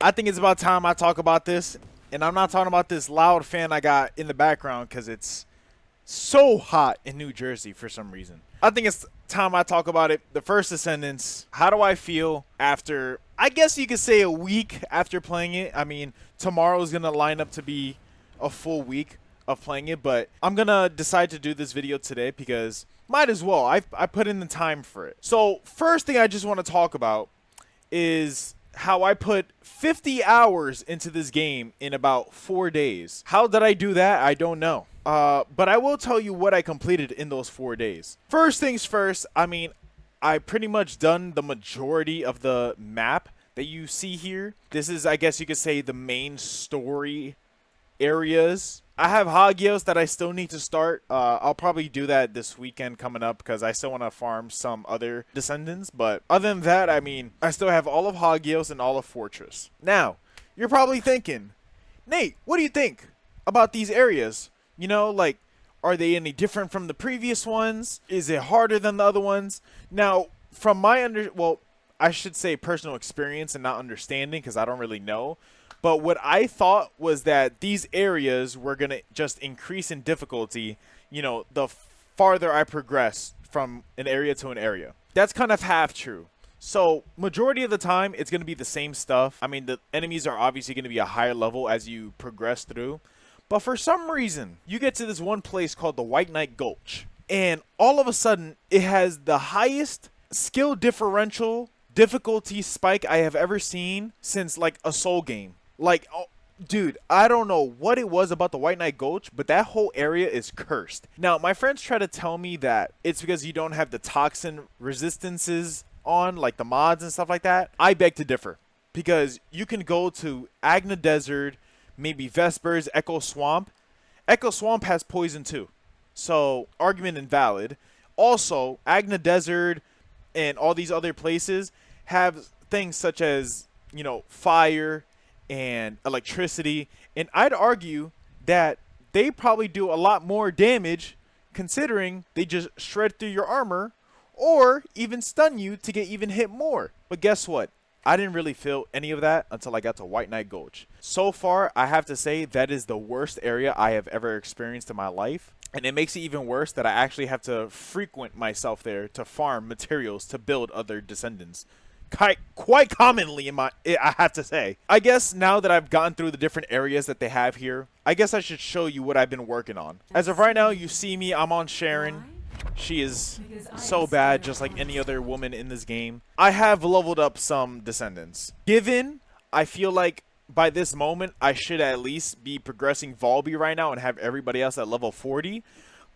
I think it's about time I talk about this. And I'm not talking about this loud fan I got in the background because it's so hot in New Jersey for some reason. I think it's time I talk about it. The First Descendants. How do I feel after, I guess you could say, a week after playing it? I mean, tomorrow is going to line up to be a full week of playing it, but I'm going to decide to do this video today because might as well. I put in the time for it. So first thing I just want to talk about is how I put 50 hours into this game in about 4 days. How did I do that? I don't know. But I will tell you what I completed in those 4 days. First things first, I mean, I pretty much done the majority of the map that you see here. This is, I guess you could say, the main story areas. I have Hagios that I still need to start. I'll probably do that this weekend coming up because I still want to farm some other descendants. But other than that, I mean, I still have all of Hagios and all of Fortress. Now, you're probably thinking, Nate, what do you think about these areas? You know, like, are they any different from the previous ones? Is it harder than the other ones? Now, from my I should say personal experience and not understanding because I don't really know. But what I thought was that these areas were going to just increase in difficulty, you know, the farther I progress from an area to an area. That's kind of half true. So majority of the time, it's going to be the same stuff. I mean, the enemies are obviously going to be a higher level as you progress through. But for some reason, you get to this one place called the White Knight Gulch. And all of a sudden, it has the highest skill differential difficulty spike I have ever seen since, like, a Soul game. Like, oh, dude, I don't know what it was about the White Knight Gulch, but that whole area is cursed. Now, my friends try to tell me that it's because you don't have the toxin resistances on, like the mods and stuff like that. I beg to differ, because you can go to Agna Desert, maybe Vespers, Echo Swamp. Echo Swamp has poison too, so argument invalid. Also, Agna Desert and all these other places have things such as, you know, fire and electricity, and I'd argue that they probably do a lot more damage considering they just shred through your armor or even stun you to get even hit more. But guess what? I didn't really feel any of that until I got to White Knight Gulch. So far, I have to say that is the worst area I have ever experienced in my life. And it makes it even worse that I actually have to frequent myself there to farm materials to build other descendants. Quite commonly I have to say. I guess now that I've gotten through the different areas that they have here, I guess I should show you what I've been working on. As of right now, you see me, I'm on Sharon. She is so bad, just like any other woman in this game. I have leveled up some descendants. Given, I feel like by this moment, I should at least be progressing Volby right now and have everybody else at level 40.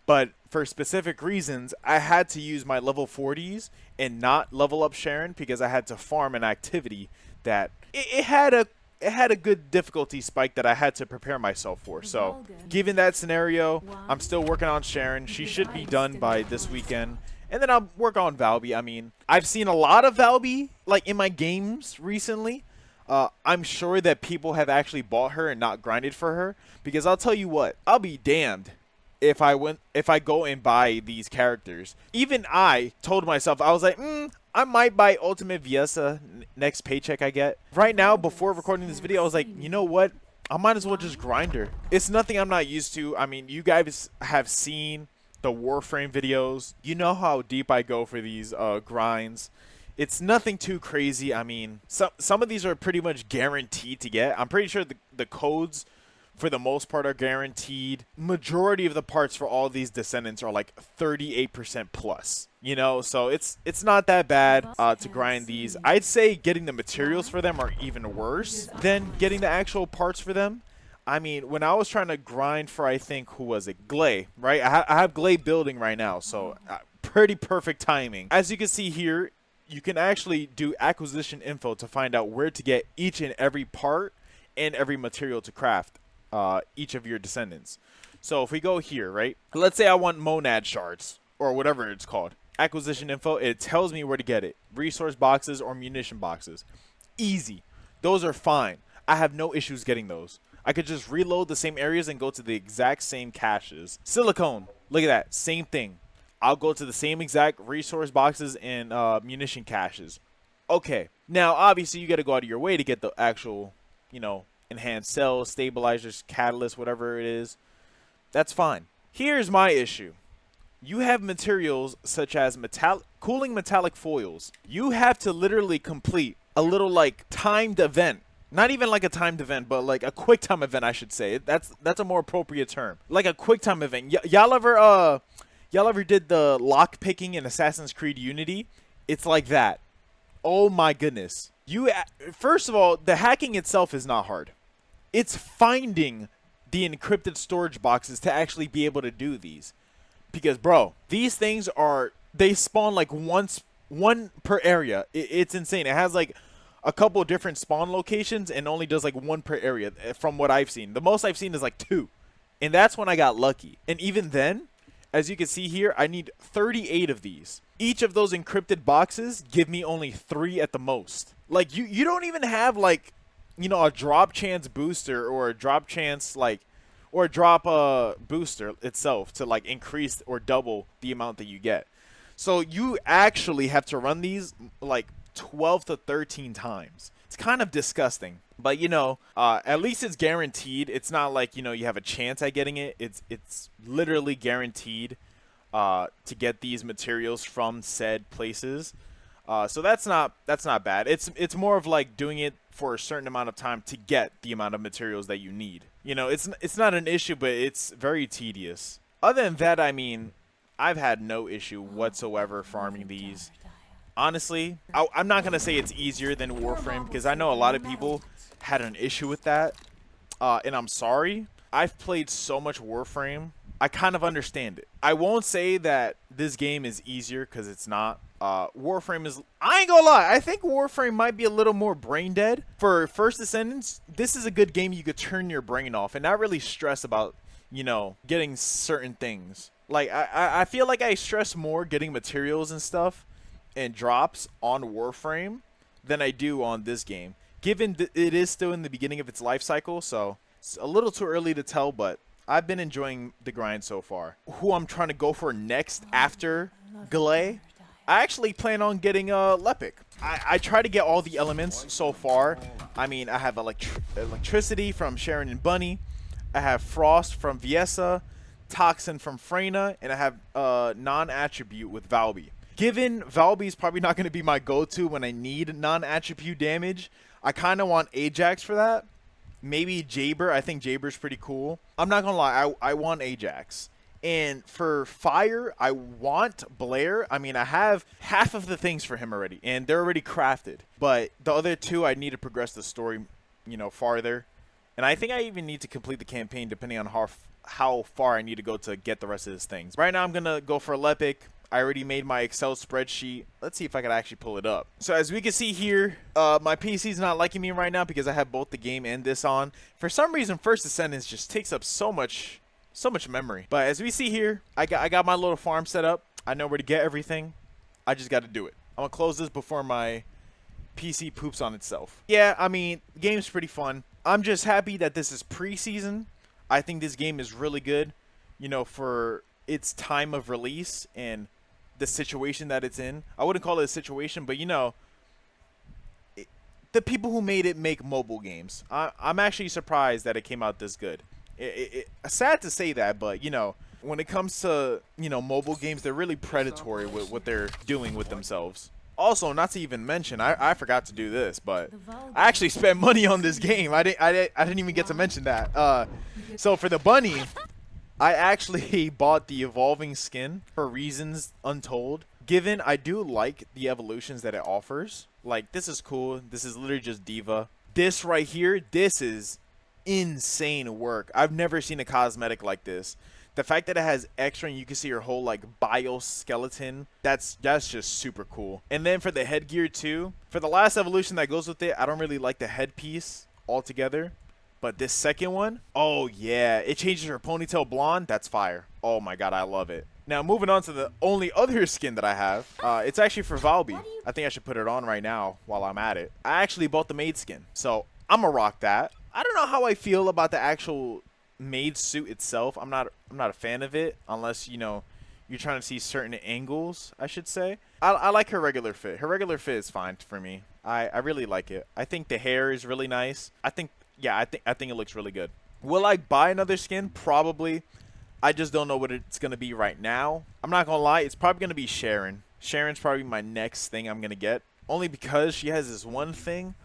But for specific reasons, I had to use my level 40s and not level up Sharon because I had to farm an activity that it had a good difficulty spike that I had to prepare myself for. So, given that scenario, I'm still working on Sharon. She should be done by this weekend. And then I'll work on Valby. I mean, I've seen a lot of Valby like in my games recently. I'm sure that people have actually bought her and not grinded for her because I'll tell you what, I'll be damned if I go and buy these characters. Even I told myself, I was like, I might buy Ultimate Viesa next paycheck I get. Right now, before recording this video, I was like, you know what? I might as well just grind her. It's nothing I'm not used to. I mean, you guys have seen the Warframe videos. You know how deep I go for these grinds. It's nothing too crazy. I mean, some of these are pretty much guaranteed to get. I'm pretty sure the codes for the most part are guaranteed. Majority of the parts for all these descendants are like 38% plus, you know, so it's not that bad to grind these. I'd say getting the materials for them are even worse than getting the actual parts for them. I mean, when I was trying to grind for, I think, who was it? Glay, right? I have Glay building right now, so pretty perfect timing. As you can see here, you can actually do acquisition info to find out where to get each and every part and every material to craft each of your descendants. So if we go here, right, let's say I want monad shards or whatever it's called. Acquisition info, it tells me where to get it. Resource boxes or munition boxes. Easy. Those are fine. I have no issues getting those. I could just reload the same areas and go to the exact same caches. Silicone, look at that, same thing. I'll go to the same exact resource boxes and munition caches. Okay, now obviously you got to go out of your way to get the actual, enhanced cells, stabilizers, catalyst, whatever it is. That's fine. Here's my issue. You have materials such as cooling metallic foils. You have to literally complete a little like timed event. Not even like a timed event, but like a quick time event, I should say. That's a more appropriate term. Like a quick time event. Y'all ever did the lock picking in Assassin's Creed Unity? It's like that. Oh my goodness. First of all, the hacking itself is not hard. It's finding the encrypted storage boxes to actually be able to do these. Because bro, these things they spawn like one per area. It's insane. It has like a couple of different spawn locations and only does like one per area from what I've seen. The most I've seen is like 2. And that's when I got lucky. And even then, as you can see here, I need 38 of these. Each of those encrypted boxes give me only 3 at the most. Like you don't even have like, a drop chance booster or a drop chance or a drop booster itself to like increase or double the amount that you get. So you actually have to run these like 12 to 13 times. It's kind of disgusting. But at least it's guaranteed. It's not like, you have a chance at getting it. It's literally guaranteed to get these materials from said places. So that's not bad. It's more of like doing it for a certain amount of time to get the amount of materials that you need. It's not an issue, but it's very tedious. Other than that, I mean, I've had no issue whatsoever farming these. Honestly, I'm not going to say it's easier than Warframe because I know a lot of people had an issue with that. And I'm sorry. I've played so much Warframe. I kind of understand it. I won't say that this game is easier because it's not. Warframe is, I ain't gonna lie, I think Warframe might be a little more brain dead. For First Descendants, this is a good game you could turn your brain off and not really stress about, getting certain things. Like, I feel like I stress more getting materials and stuff and drops on Warframe than I do on this game. Given it is still in the beginning of its life cycle, so it's a little too early to tell, but I've been enjoying the grind so far. Who I'm trying to go for next after Glay, I actually plan on getting Lepic. I try to get all the elements so far. I mean, I have electricity from Sharon and Bunny. I have Frost from Viessa, Toxin from Freyna, and I have non-attribute with Valby. Given Valby's probably not going to be my go-to when I need non-attribute damage, I kind of want Ajax for that. Maybe Jaber. I think Jaber's pretty cool. I'm not going to lie. I want Ajax. And for Fire, I want Blair. I mean, I have half of the things for him already, and they're already crafted. But the other 2, I need to progress the story, farther. And I think I even need to complete the campaign depending on how far I need to go to get the rest of his things. Right now, I'm going to go for Lepic. I already made my Excel spreadsheet. Let's see if I can actually pull it up. So as we can see here, my PC's not liking me right now because I have both the game and this on. For some reason, First Descendants just takes up so much memory. But as we see here, I got my little farm set up. I know where to get everything. I just got to do it. I'm going to close this before my PC poops on itself. Yeah, I mean, the game's pretty fun. I'm just happy that this is preseason. I think this game is really good, for its time of release and the situation that it's in. I wouldn't call it a situation, but the people who made it make mobile games. I'm actually surprised that it came out this good. Sad to say that, but when it comes to mobile games, they're really predatory with what they're doing with themselves. Also, not to even mention, I forgot to do this, but I actually spent money on this game. I didn't even get to mention that. So for the bunny, I actually bought the evolving skin for reasons untold. Given I do like the evolutions that it offers. Like, this is cool. This is literally just Diva. This right here, this is insane work. I've never seen a cosmetic like this. The fact that it has extra and you can see her whole like bioskeleton, that's just super cool. And then for the headgear too, for the last evolution that goes with it, I don't really like the headpiece altogether. But this second one, oh yeah, it changes her ponytail blonde. That's fire. Oh my god, I love it. Now moving on to the only other skin that I have, it's actually for Valby. I think I should put it on right now while I'm at it. I actually bought the maid skin, so I'm gonna rock that. I don't know how I feel about the actual maid suit itself. I'm not a fan of it unless you you're trying to see certain angles, I should say. I like her regular fit. Her regular fit is fine for me. I really like it. I think the hair is really nice. I think, yeah, I think it looks really good. Will I buy another skin? Probably. I just don't know what it's going to be right now. I'm not going to lie. It's probably going to be Sharon. Sharon's probably my next thing I'm going to get. Only because she has this one thing.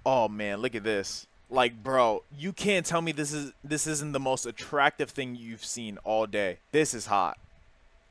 Oh, man, look at this. Like, bro, you can't tell me this isn't the most attractive thing you've seen all day. This is hot.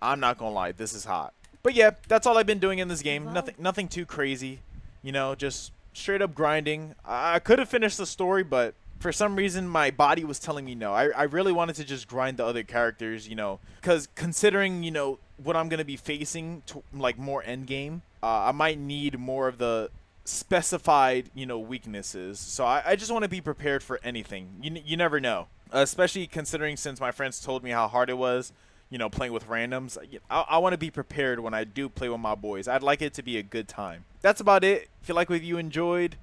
I'm not going to lie. This is hot. But, yeah, that's all I've been doing in this game. Nothing too crazy. You know, just straight up grinding. I could have finished the story, but for some reason my body was telling me no. I really wanted to just grind the other characters, you know, because considering, you know, what I'm going to be facing to, like, more endgame, I might need more of the specified, you know, weaknesses. So I just want to be prepared for anything. You never know, especially considering since my friends told me how hard it was, you know, playing with randoms. I want to be prepared when I do play with my boys. I'd like it to be a good time. That's about it. If you like what you enjoyed,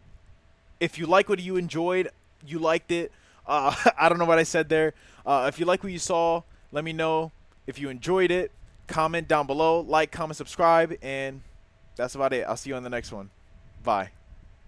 you liked it. I don't know what I said there. If you like what you saw, let me know. If you enjoyed it, comment down below. Like, comment, subscribe, and that's about it. I'll see you on the next one. Bye.